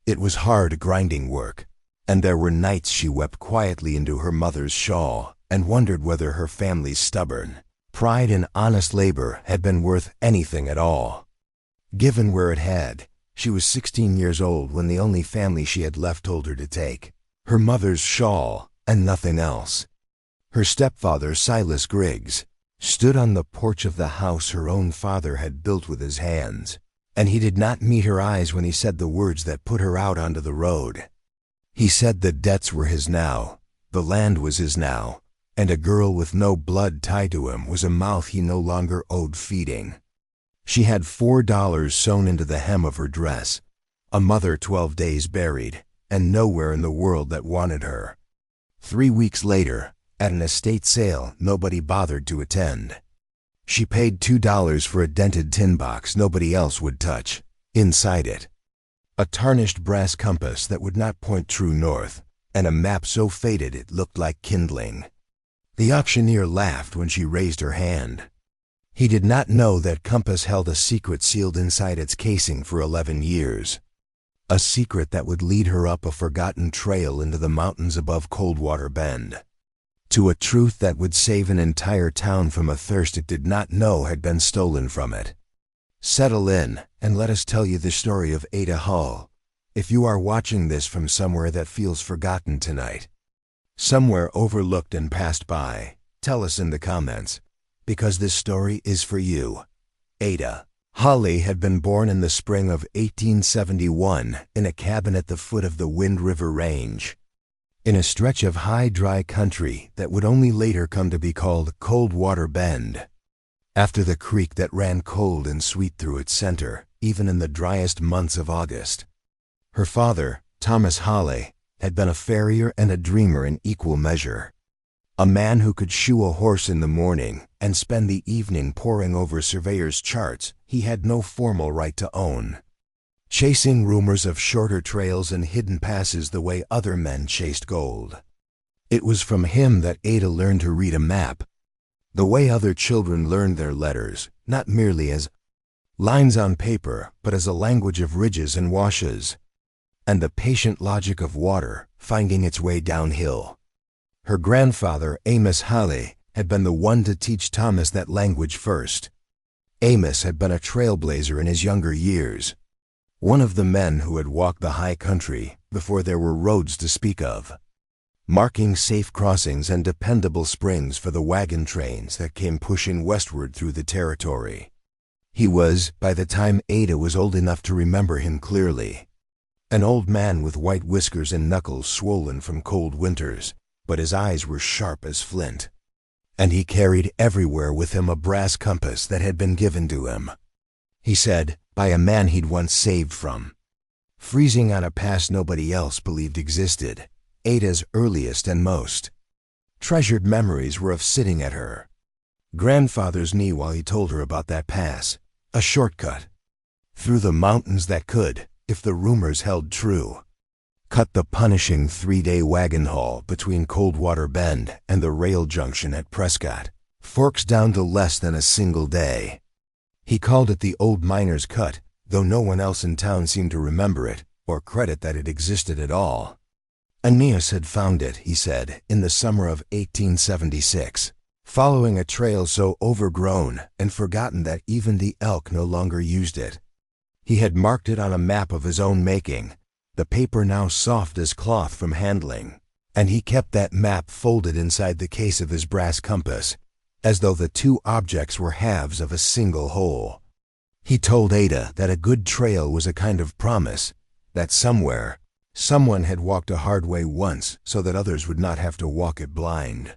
It was hard, grinding work, and there were nights she wept quietly into her mother's shawl and wondered whether her family's stubborn pride in honest labor had been worth anything at all. Given where it had, she was 16 years old when the only family she had left told her to take her mother's shawl and nothing else. Her stepfather, Silas Griggs, stood on the porch of the house her own father had built with his hands, and he did not meet her eyes when he said the words that put her out onto the road. He said the debts were his now, the land was his now, and a girl with no blood tied to him was a mouth he no longer owed feeding. She had $4 sewn into the hem of her dress, a mother 12 days buried, and nowhere in the world that wanted her. 3 weeks later, at an estate sale nobody bothered to attend, she paid $2 for a dented tin box nobody else would touch. Inside it, a tarnished brass compass that would not point true north, and a map so faded it looked like kindling. The auctioneer laughed when she raised her hand. He did not know that compass held a secret sealed inside its casing for 11 years. A secret that would lead her up a forgotten trail into the mountains above Coldwater Bend, to a truth that would save an entire town from a thirst it did not know had been stolen from it. Settle in, and let us tell you the story of Ada Hale, if you are watching this from somewhere that feels forgotten tonight. Somewhere overlooked and passed by. Tell us in the comments, because this story is for you. Ada Hale had been born in the spring of 1871 in a cabin at the foot of the Wind River Range, in a stretch of high, dry country that would only later come to be called Coldwater Bend, after the creek that ran cold and sweet through its center, even in the driest months of August. Her father, Thomas Hale, had been a farrier and a dreamer in equal measure. A man who could shoe a horse in the morning and spend the evening poring over surveyor's charts he had no formal right to own, chasing rumors of shorter trails and hidden passes the way other men chased gold. It was from him that Ada learned to read a map, the way other children learned their letters, not merely as lines on paper, but as a language of ridges and washes, and the patient logic of water finding its way downhill. Her grandfather, Amos Hale, had been the one to teach Thomas that language first. Amos had been a trailblazer in his younger years, one of the men who had walked the high country before there were roads to speak of, marking safe crossings and dependable springs for the wagon trains that came pushing westward through the territory. He was, by the time Ada was old enough to remember him clearly, an old man with white whiskers and knuckles swollen from cold winters, but his eyes were sharp as flint, and he carried everywhere with him a brass compass that had been given to him, he said, by a man he'd once saved from, freezing on a pass nobody else believed existed. Ada's earliest and most treasured memories were of sitting at her grandfather's knee while he told her about that pass, a shortcut through the mountains that could, if the rumors held true, cut the punishing 3-day wagon haul between Coldwater Bend and the rail junction at Prescott Forks down to less than a single day. He called it the Old Miner's Cut, though no one else in town seemed to remember it or credit that it existed at all. Aeneas had found it, he said, in the summer of 1876, following a trail so overgrown and forgotten that even the elk no longer used it. He had marked it on a map of his own making, the paper now soft as cloth from handling, and he kept that map folded inside the case of his brass compass, as though the two objects were halves of a single whole. He told Ada that a good trail was a kind of promise, that somewhere, someone had walked a hard way once so that others would not have to walk it blind.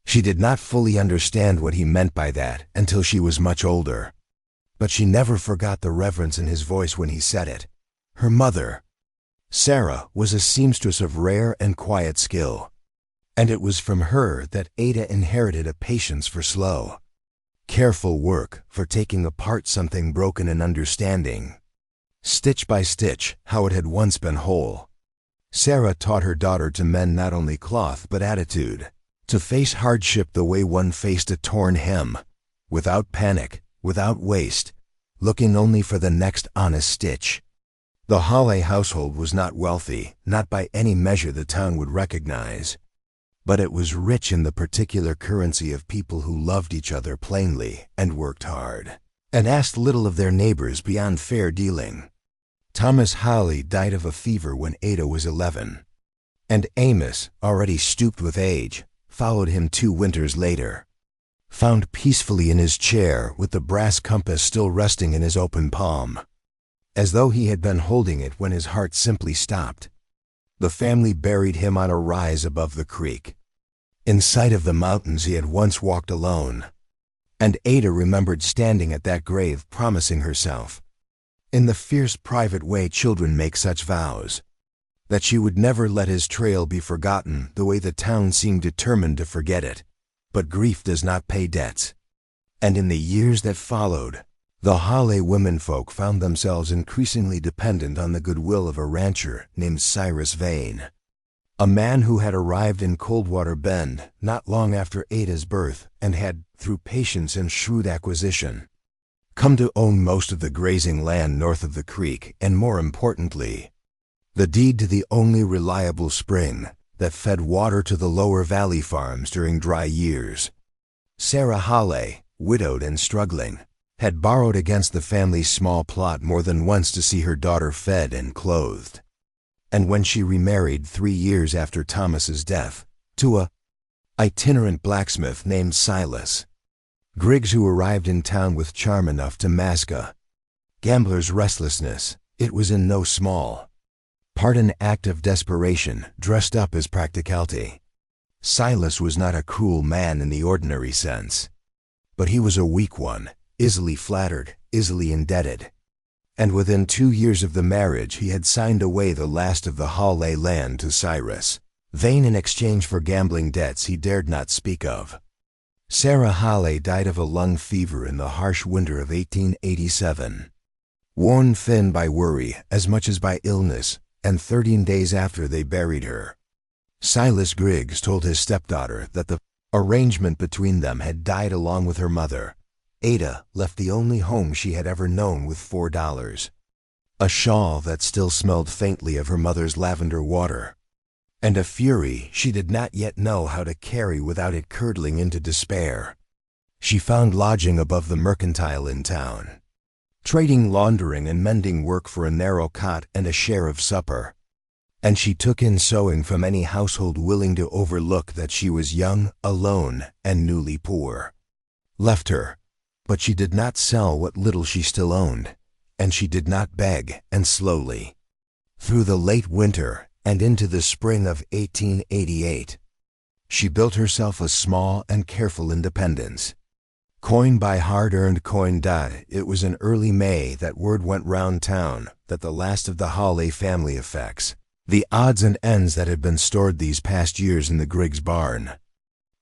She did not fully understand what he meant by that until she was much older, but she never forgot the reverence in his voice when he said it. Her mother, Sarah, was a seamstress of rare and quiet skill, and it was from her that Ada inherited a patience for slow, careful work, for taking apart something broken and understanding, stitch by stitch, how it had once been whole. Sarah taught her daughter to mend not only cloth but attitude, to face hardship the way one faced a torn hem, without panic, without waste, looking only for the next honest stitch. The Hale household was not wealthy, not by any measure the town would recognize, but it was rich in the particular currency of people who loved each other plainly and worked hard, and asked little of their neighbors beyond fair dealing. Thomas Hale died of a fever when Ada was 11, and Amos, already stooped with age, followed him 2 winters later, found peacefully in his chair with the brass compass still resting in his open palm, as though he had been holding it when his heart simply stopped. The family buried him on a rise above the creek, in sight of the mountains he had once walked alone, and Ada remembered standing at that grave promising herself, in the fierce private way children make such vows, that she would never let his trail be forgotten the way the town seemed determined to forget it. But grief does not pay debts. And in the years that followed, the Hale womenfolk found themselves increasingly dependent on the goodwill of a rancher named Cyrus Vane, a man who had arrived in Coldwater Bend not long after Ada's birth and had, through patience and shrewd acquisition, come to own most of the grazing land north of the creek and, more importantly, the deed to the only reliable spring that fed water to the lower valley farms during dry years. Sarah Hale, widowed and struggling, had borrowed against the family's small plot more than once to see her daughter fed and clothed. And when she remarried 3 years after Thomas's death, to a itinerant blacksmith named Silas Griggs, who arrived in town with charm enough to mask a gambler's restlessness, it was in no small part an act of desperation dressed up as practicality. Silas was not a cruel man in the ordinary sense, but he was a weak one, easily flattered, easily indebted. And within 2 years of the marriage he had signed away the last of the Hale land to Cyrus Vane in exchange for gambling debts he dared not speak of. Sarah Hale died of a lung fever in the harsh winter of 1887, worn thin by worry as much as by illness, and 13 days after they buried her, Silas Griggs told his stepdaughter that the arrangement between them had died along with her mother. Ada left the only home she had ever known with $4, a shawl that still smelled faintly of her mother's lavender water, and a fury she did not yet know how to carry without it curdling into despair. She found lodging above the mercantile in town, trading laundering and mending work for a narrow cot and a share of supper, and she took in sewing from any household willing to overlook that she was young, alone, and newly poor. Left her, but she did not sell what little she still owned, and she did not beg, and slowly, through the late winter and into the spring of 1888, she built herself a small and careful independence. Coin by hard-earned coin. It was in early May that word went round town that the last of the Hale family effects, the odds and ends that had been stored these past years in the Griggs barn,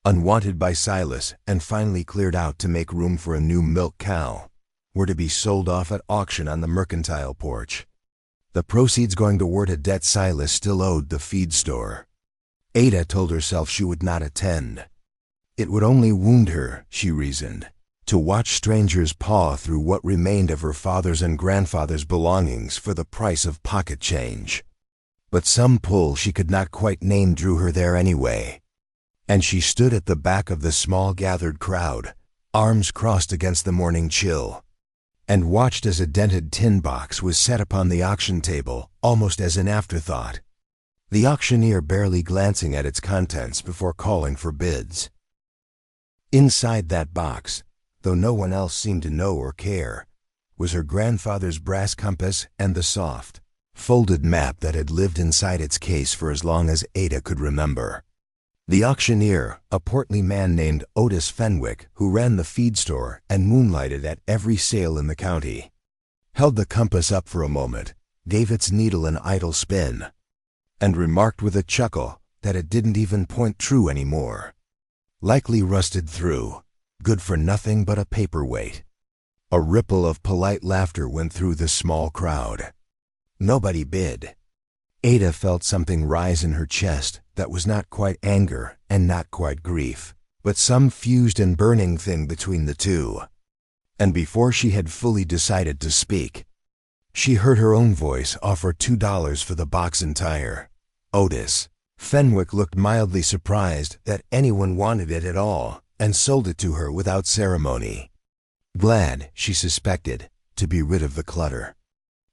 unwanted by Silas and finally cleared out to make room for a new milk cow, were to be sold off at auction on the mercantile porch, the proceeds going toward a debt Silas still owed the feed store. Ada told herself she would not attend. It would only wound her, she reasoned, to watch strangers paw through what remained of her father's and grandfather's belongings for the price of pocket change. But some pull she could not quite name drew her there anyway, and she stood at the back of the small gathered crowd, arms crossed against the morning chill, and watched as a dented tin box was set upon the auction table almost as an afterthought, the auctioneer barely glancing at its contents before calling for bids. Inside that box, though no one else seemed to know or care, was her grandfather's brass compass and the soft, folded map that had lived inside its case for as long as Ada could remember. The auctioneer, a portly man named Otis Fenwick, who ran the feed store and moonlighted at every sale in the county, held the compass up for a moment, gave its needle an idle spin, and remarked with a chuckle that it didn't even point true anymore. Likely rusted through, good for nothing but a paperweight. A ripple of polite laughter went through the small crowd. Nobody bid. Ada felt something rise in her chest that was not quite anger and not quite grief, but some fused and burning thing between the two. And before she had fully decided to speak, She heard her own voice offer $2 for the box entire. Otis Fenwick looked mildly surprised that anyone wanted it at all, and sold it to her without ceremony. Glad, she suspected, to be rid of the clutter.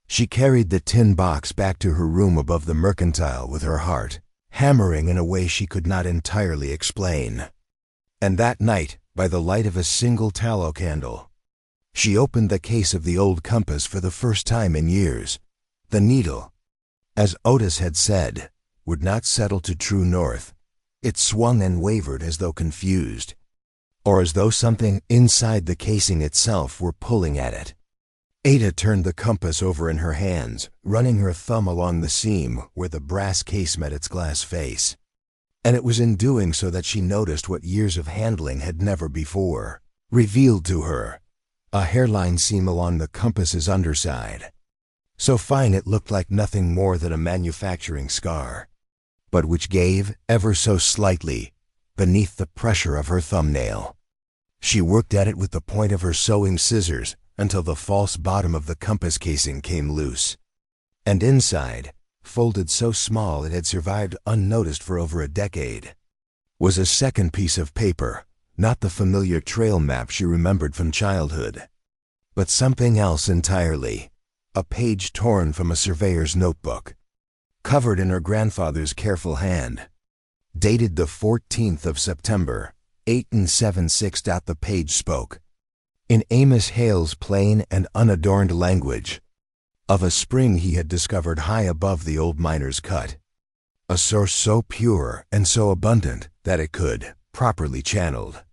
She carried the tin box back to her room above the mercantile with her heart hammering in a way she could not entirely explain. And that night, by the light of a single tallow candle, she opened the case of the old compass for the first time in years. The needle, as Otis had said, would not settle to true north. It swung and wavered as though confused, or as though something inside the casing itself were pulling at it. Ada turned the compass over in her hands, running her thumb along the seam where the brass case met its glass face. And it was in doing so that she noticed what years of handling had never before revealed to her: a hairline seam along the compass's underside, so fine it looked like nothing more than a manufacturing scar, but which gave, ever so slightly, beneath the pressure of her thumbnail. She worked at it with the point of her sewing scissors until the false bottom of the compass casing came loose. And inside, folded so small it had survived unnoticed for over a decade, was a second piece of paper, not the familiar trail map she remembered from childhood, but something else entirely, a page torn from a surveyor's notebook, covered in her grandfather's careful hand, dated the 14th of September, 1876. The page spoke, in Ada Hale's plain and unadorned language, of a spring he had discovered high above the old miner's cut, a source so pure and so abundant that it could, properly channeled,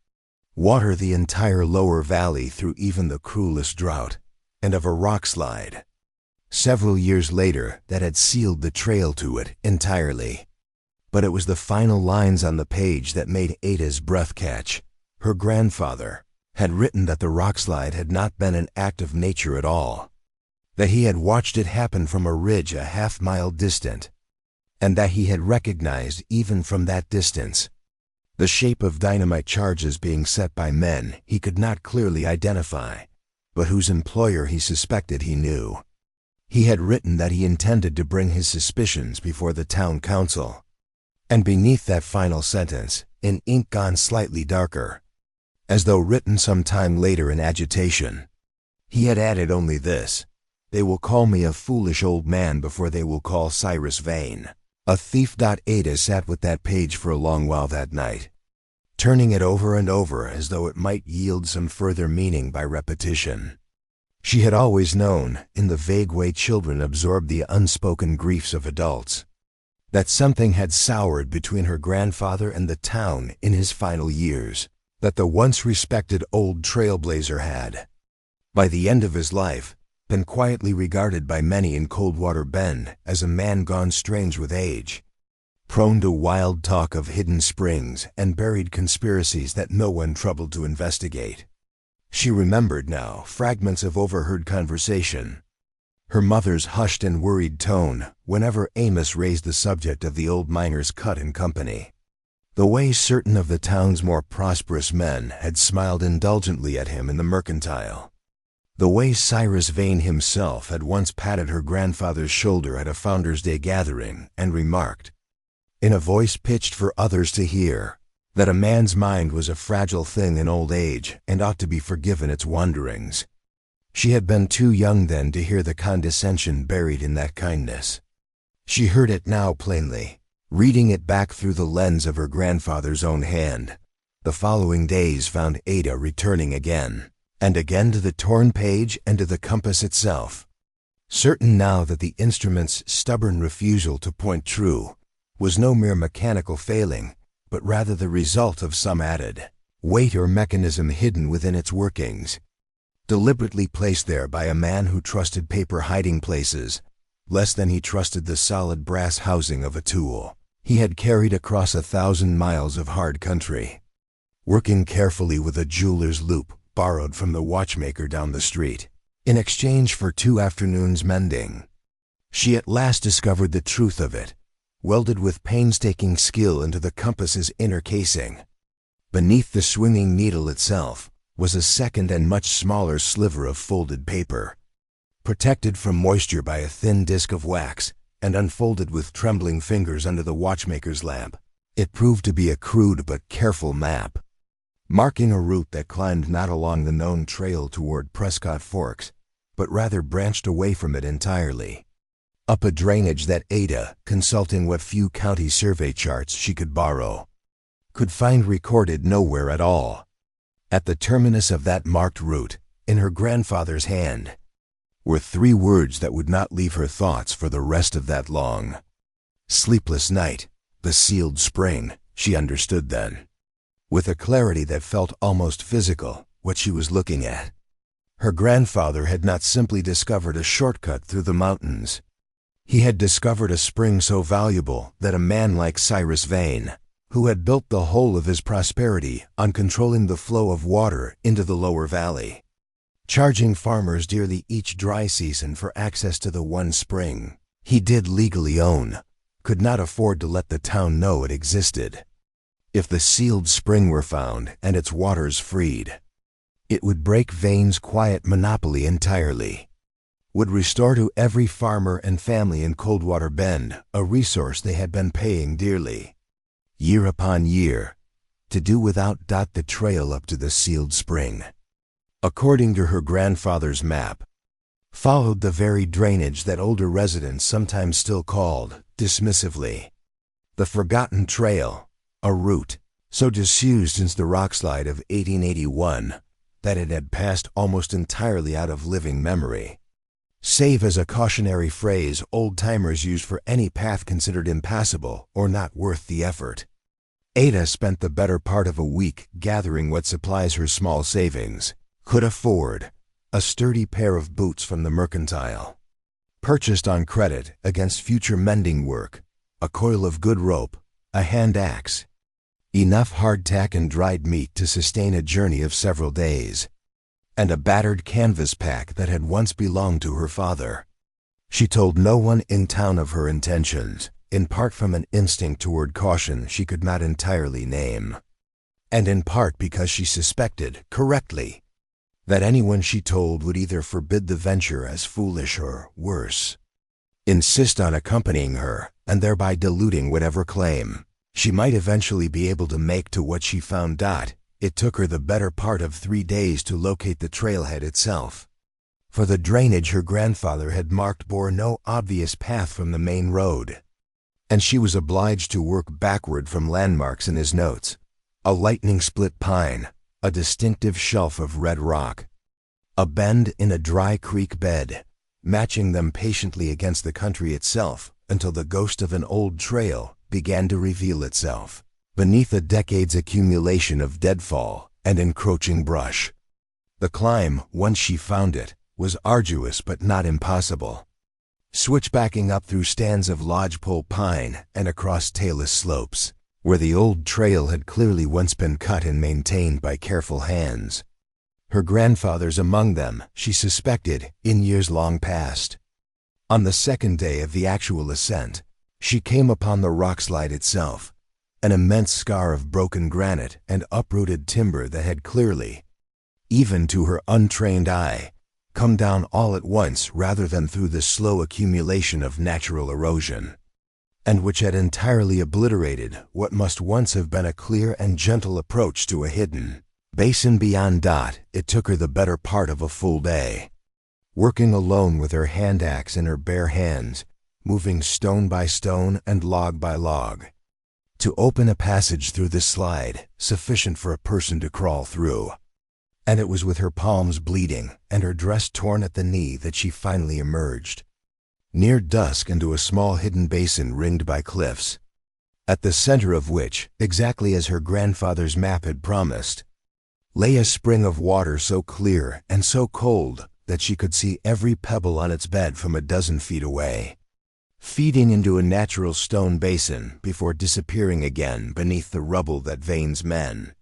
water the entire lower valley through even the cruelest drought, and of a rock slide, several years later, that had sealed the trail to it entirely. But it was the final lines on the page that made Ada's breath catch. Her grandfather had written that the rockslide had not been an act of nature at all, that he had watched it happen from a ridge a half-mile distant, and that he had recognized even from that distance the shape of dynamite charges being set by men he could not clearly identify, but whose employer he suspected he knew. He had written that he intended to bring his suspicions before the town council, and beneath that final sentence, in ink gone slightly darker, as though written some time later in agitation, he had added only this: "They will call me a foolish old man before they will call Cyrus vain, a thief." Ada sat with that page for a long while that night, turning it over and over as though it might yield some further meaning by repetition. She had always known, in the vague way children absorb the unspoken griefs of adults, that something had soured between her grandfather and the town in his final years, that the once respected old trailblazer had, by the end of his life, been quietly regarded by many in Coldwater Bend as a man gone strange with age, prone to wild talk of hidden springs and buried conspiracies that no one troubled to investigate. She remembered now fragments of overheard conversation, her mother's hushed and worried tone whenever Amos raised the subject of the old miner's cut and company, the way certain of the town's more prosperous men had smiled indulgently at him in the mercantile, the way Cyrus Vane himself had once patted her grandfather's shoulder at a Founder's Day gathering and remarked, in a voice pitched for others to hear, that a man's mind was a fragile thing in old age and ought to be forgiven its wanderings. She had been too young then to hear the condescension buried in that kindness. She heard it now plainly, reading it back through the lens of her grandfather's own hand. The following days found Ada returning again, and again to the torn page and to the compass itself, certain now that the instrument's stubborn refusal to point true was no mere mechanical failing, but rather the result of some added weight or mechanism hidden within its workings, deliberately placed there by a man who trusted paper hiding places less than he trusted the solid brass housing of a tool he had carried across 1,000 miles of hard country, working carefully with a jeweler's loop borrowed from the watchmaker down the street, in exchange for 2 afternoons mending. She at last discovered the truth of it, welded with painstaking skill into the compass's inner casing. Beneath the swinging needle itself was a second and much smaller sliver of folded paper, protected from moisture by a thin disk of wax, and unfolded with trembling fingers under the watchmaker's lamp. It proved to be a crude but careful map, marking a route that climbed not along the known trail toward Prescott Forks, but rather branched away from it entirely, up a drainage that Ada, consulting what few county survey charts she could borrow, could find recorded nowhere at all. At the terminus of that marked route, in her grandfather's hand, were 3 words that would not leave her thoughts for the rest of that long, sleepless night. The sealed spring, she understood then, with a clarity that felt almost physical, what she was looking at. Her grandfather had not simply discovered a shortcut through the mountains. He had discovered a spring so valuable that a man like Cyrus Vane, who had built the whole of his prosperity on controlling the flow of water into the lower valley, charging farmers dearly each dry season for access to the one spring he did legally own, could not afford to let the town know it existed. If the sealed spring were found and its waters freed, it would break Vane's quiet monopoly entirely, would restore to every farmer and family in Coldwater Bend a resource they had been paying dearly, year upon year, to do without. The trail up to the sealed spring, according to her grandfather's map, followed the very drainage that older residents sometimes still called, dismissively, the Forgotten Trail, a route so disused since the rockslide of 1881 that it had passed almost entirely out of living memory, save as a cautionary phrase old-timers used for any path considered impassable or not worth the effort. Ada spent the better part of a week gathering what supplies her small savings could afford: a sturdy pair of boots from the mercantile, purchased on credit against future mending work, a coil of good rope, a hand axe, enough hardtack and dried meat to sustain a journey of several days, and a battered canvas pack that had once belonged to her father. She told no one in town of her intentions, in part from an instinct toward caution she could not entirely name, and in part because she suspected, correctly, that anyone she told would either forbid the venture as foolish or, worse, insist on accompanying her and thereby diluting whatever claim she might eventually be able to make to what she found. It took her the better part of 3 days to locate the trailhead itself, for the drainage her grandfather had marked bore no obvious path from the main road, and she was obliged to work backward from landmarks in his notes: a lightning-split pine, a distinctive shelf of red rock, a bend in a dry creek bed, matching them patiently against the country itself until the ghost of an old trail began to reveal itself beneath a decade's accumulation of deadfall and encroaching brush. The climb, once she found it, was arduous but not impossible, switchbacking up through stands of lodgepole pine and across tailless slopes, where the old trail had clearly once been cut and maintained by careful hands, her grandfather's among them, she suspected, in years long past. On the second day of the actual ascent, she came upon the rockslide itself, an immense scar of broken granite and uprooted timber that had clearly, even to her untrained eye, come down all at once rather than through the slow accumulation of natural erosion, and which had entirely obliterated what must once have been a clear and gentle approach to a hidden basin beyond. It took her the better part of a full day, working alone with her hand axe in her bare hands, moving stone by stone and log by log, to open a passage through the slide sufficient for a person to crawl through. And it was with her palms bleeding and her dress torn at the knee that she finally emerged, near dusk, into a small hidden basin ringed by cliffs, at the center of which, exactly as her grandfather's map had promised, lay a spring of water so clear and so cold that she could see every pebble on its bed from a dozen feet away, feeding into a natural stone basin before disappearing again beneath the rubble that Vane's men,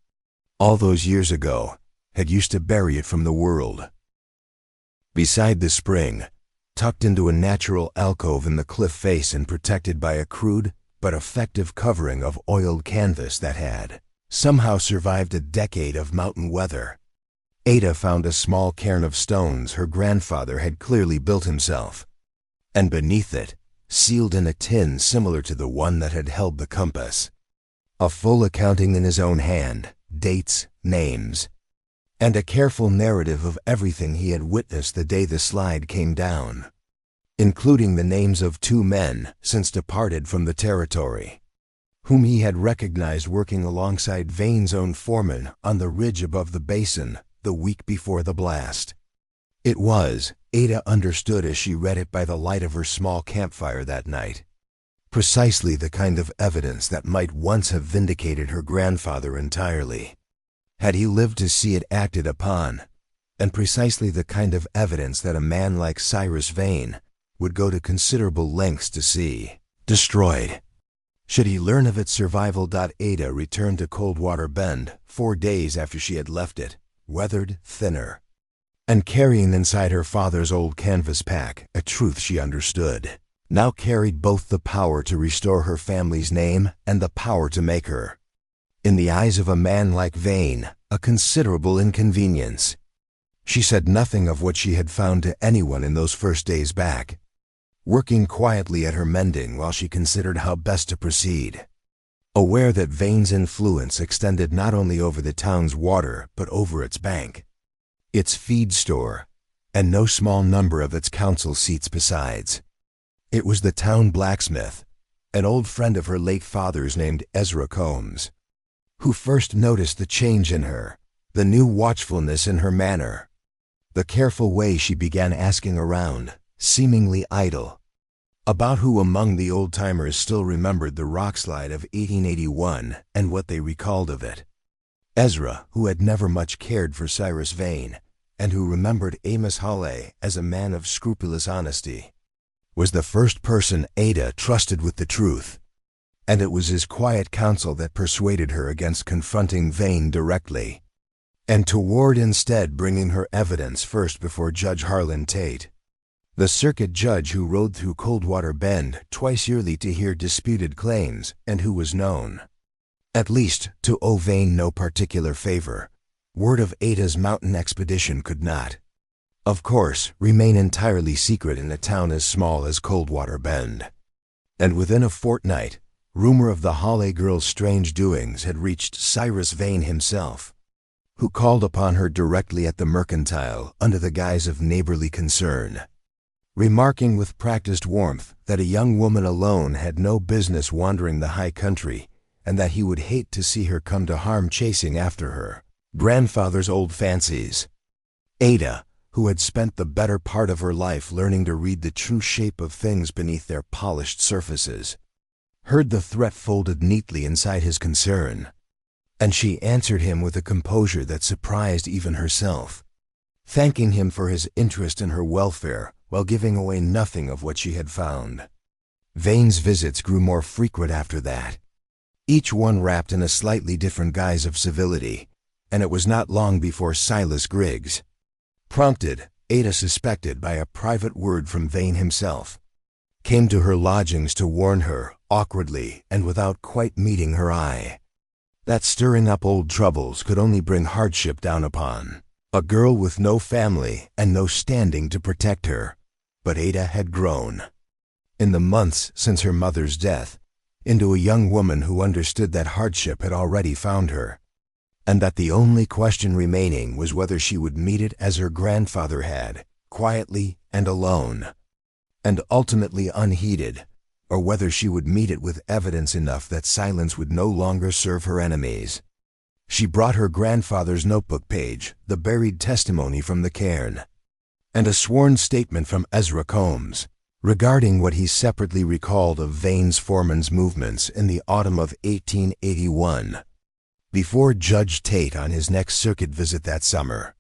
all those years ago, had used to bury it from the world. Beside the spring, tucked into a natural alcove in the cliff face and protected by a crude but effective covering of oiled canvas that had somehow survived a decade of mountain weather, Ada found a small cairn of stones her grandfather had clearly built himself, and beneath it, sealed in a tin similar to the one that had held the compass, a full accounting in his own hand, dates, names, and a careful narrative of everything he had witnessed the day the slide came down, including the names of 2 men since departed from the territory, whom he had recognized working alongside Vane's own foreman on the ridge above the basin the week before the blast. It was, Ada understood as she read it by the light of her small campfire that night, precisely the kind of evidence that might once have vindicated her grandfather entirely, had he lived to see it acted upon, and precisely the kind of evidence that a man like Cyrus Vane would go to considerable lengths to see destroyed, should he learn of its survival. Ada returned to Coldwater Bend 4 days after she had left it, weathered, thinner, and carrying inside her father's old canvas pack a truth she understood, now carried both the power to restore her family's name and the power to make her, in the eyes of a man like Vane, a considerable inconvenience. She said nothing of what she had found to anyone in those first days back, working quietly at her mending while she considered how best to proceed, aware that Vane's influence extended not only over the town's water but over its bank, its feed store, and no small number of its council seats besides. It was the town blacksmith, an old friend of her late father's named Ezra Combs, who first noticed the change in her, the new watchfulness in her manner, the careful way she began asking around, seemingly idle, about who among the old-timers still remembered the rockslide of 1881 and what they recalled of it. Ezra, who had never much cared for Cyrus Vane, and who remembered Amos Hale as a man of scrupulous honesty, was the first person Ada trusted with the truth, and it was his quiet counsel that persuaded her against confronting Vane directly, and toward instead bringing her evidence first before Judge Harlan Tate, the circuit judge who rode through Coldwater Bend twice yearly to hear disputed claims and who was known, at least, to owe Vane no particular favor. Word of Ada's mountain expedition could not, of course, remain entirely secret in a town as small as Coldwater Bend, and within a fortnight, rumor of the Hale girl's strange doings had reached Cyrus Vane himself, who called upon her directly at the Mercantile under the guise of neighborly concern, remarking with practiced warmth that a young woman alone had no business wandering the high country and that he would hate to see her come to harm chasing after her grandfather's old fancies. Ada, who had spent the better part of her life learning to read the true shape of things beneath their polished surfaces, heard the threat folded neatly inside his concern, and she answered him with a composure that surprised even herself, thanking him for his interest in her welfare while giving away nothing of what she had found. Vane's visits grew more frequent after that, each one wrapped in a slightly different guise of civility, and it was not long before Silas Griggs, prompted, Ada suspected, by a private word from Vane himself, came to her lodgings to warn her, awkwardly and without quite meeting her eye, that stirring up old troubles could only bring hardship down upon a girl with no family and no standing to protect her. But Ada had grown, in the months since her mother's death, into a young woman who understood that hardship had already found her, and that the only question remaining was whether she would meet it as her grandfather had, quietly and alone, and ultimately unheeded, or whether she would meet it with evidence enough that silence would no longer serve her enemies. She brought her grandfather's notebook page, the buried testimony from the cairn, and a sworn statement from Ezra Combs regarding what he separately recalled of Vane's foreman's movements in the autumn of 1881, before Judge Tate on his next circuit visit that summer,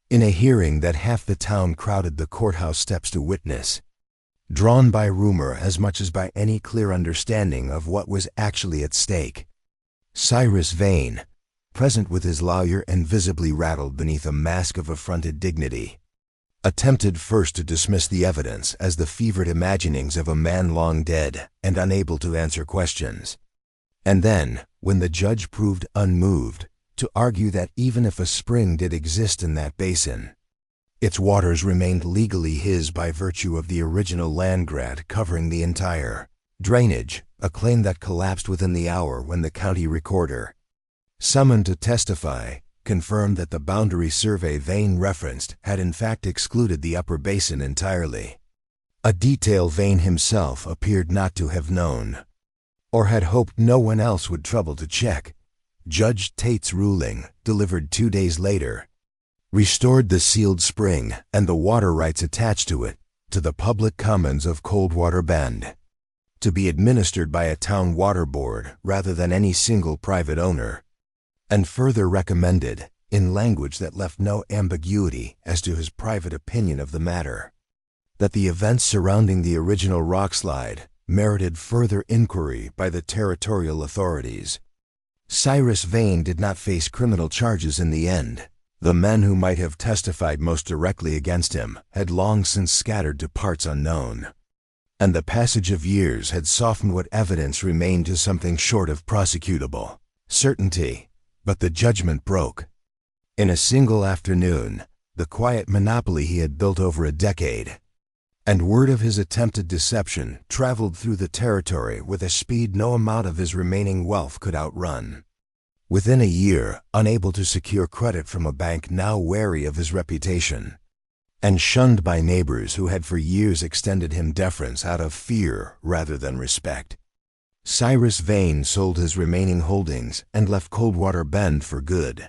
in a hearing that half the town crowded the courthouse steps to witness, drawn by rumor as much as by any clear understanding of what was actually at stake. Cyrus Vane, present with his lawyer and visibly rattled beneath a mask of affronted dignity, attempted first to dismiss the evidence as the fevered imaginings of a man long dead and unable to answer questions, and then, when the judge proved unmoved, to argue that even if a spring did exist in that basin, its waters remained legally his by virtue of the original land grant covering the entire drainage, a claim that collapsed within the hour when the county recorder, summoned to testify, confirmed that the boundary survey Vane referenced had in fact excluded the upper basin entirely. A detail Vane himself appeared not to have known, or had hoped no one else would trouble to check. Judge Tate's ruling, delivered 2 days later, restored the sealed spring and the water rights attached to it to the public commons of Coldwater Bend, to be administered by a town water board rather than any single private owner, and further recommended, in language that left no ambiguity as to his private opinion of the matter, that the events surrounding the original rockslide merited further inquiry by the territorial authorities. Cyrus Vane did not face criminal charges in the end. The men who might have testified most directly against him had long since scattered to parts unknown, and the passage of years had softened what evidence remained to something short of prosecutable certainty. But the judgment broke. In a single afternoon, the quiet monopoly he had built over a decade, and word of his attempted deception traveled through the territory with a speed no amount of his remaining wealth could outrun. Within a year, unable to secure credit from a bank now wary of his reputation, and shunned by neighbors who had for years extended him deference out of fear rather than respect, Cyrus Vane sold his remaining holdings and left Coldwater Bend for good,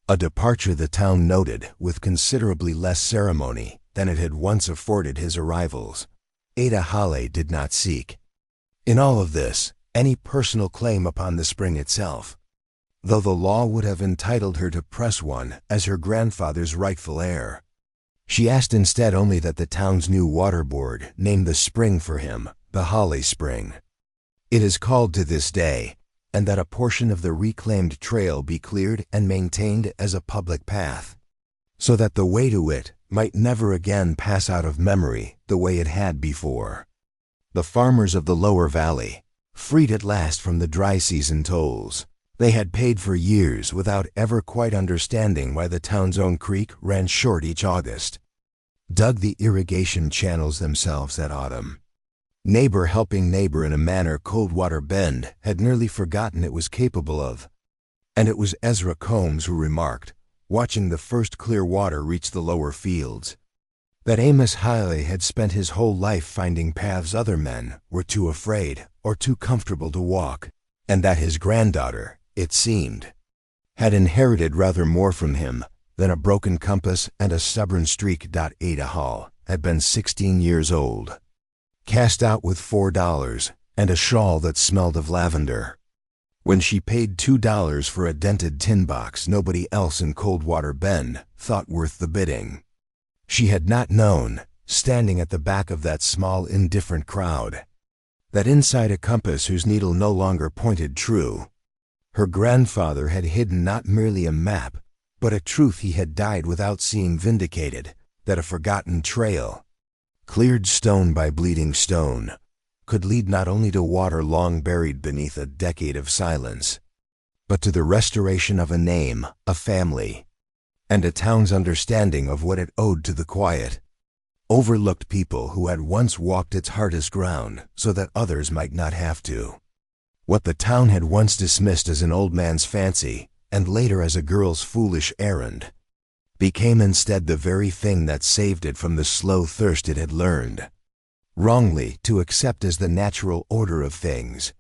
a departure the town noted with considerably less ceremony than it had once afforded his arrivals. Ada Hale did not seek, in all of this, any personal claim upon the spring itself, though the law would have entitled her to press one as her grandfather's rightful heir. She asked instead only that the town's new water board name the spring for him the Holly Spring. It is called to this day, and that a portion of the reclaimed trail be cleared and maintained as a public path, so that the way to it might never again pass out of memory the way it had before. The farmers of the lower valley, freed at last from the dry season tolls they had paid for years without ever quite understanding why the town's own creek ran short each August, dug the irrigation channels themselves that autumn, neighbor helping neighbor in a manner Coldwater Bend had nearly forgotten it was capable of. And it was Ezra Combs who remarked, watching the first clear water reach the lower fields, that Amos Hale had spent his whole life finding paths other men were too afraid or too comfortable to walk, and that his granddaughter, it seemed, had inherited rather more from him than a broken compass and a stubborn streak. Ada Hale had been 16 years old, cast out with $4 and a shawl that smelled of lavender, when she paid $2 for a dented tin box nobody else in Coldwater Bend thought worth the bidding. She had not known, standing at the back of that small indifferent crowd, that inside a compass whose needle no longer pointed true, her grandfather had hidden not merely a map, but a truth he had died without seeing vindicated, that a forgotten trail, cleared stone by bleeding stone, could lead not only to water long buried beneath a decade of silence, but to the restoration of a name, a family, and a town's understanding of what it owed to the quiet, overlooked people who had once walked its hardest ground so that others might not have to. What the town had once dismissed as an old man's fancy, and later as a girl's foolish errand, became instead the very thing that saved it from the slow thirst it had learned, wrongly, to accept as the natural order of things.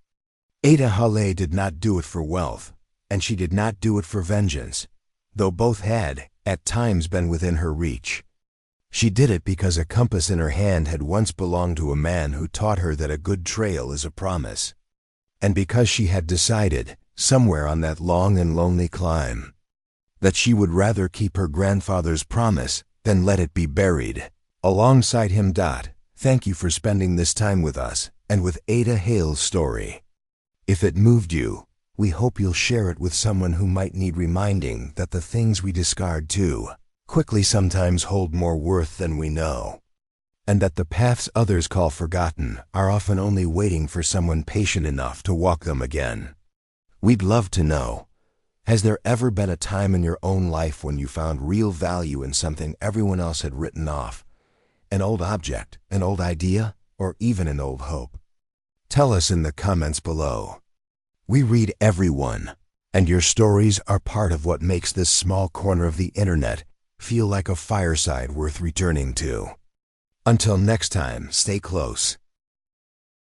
Ada Hale did not do it for wealth, and she did not do it for vengeance, though both had, at times, been within her reach. She did it because a compass in her hand had once belonged to a man who taught her that a good trail is a promise, and because she had decided, somewhere on that long and lonely climb, that she would rather keep her grandfather's promise than let it be buried alongside him. Thank you for spending this time with us and with Ada Hale's story. If it moved you, we hope you'll share it with someone who might need reminding that the things we discard too quickly sometimes hold more worth than we know, and that the paths others call forgotten are often only waiting for someone patient enough to walk them again. We'd love to know, Has there ever been a time in your own life when you found real value in something everyone else had written off? An old object, an old idea, or even an old hope? Tell us in the comments below. We read everyone, and your stories are part of what makes this small corner of the internet feel like a fireside worth returning to. Until next time, stay close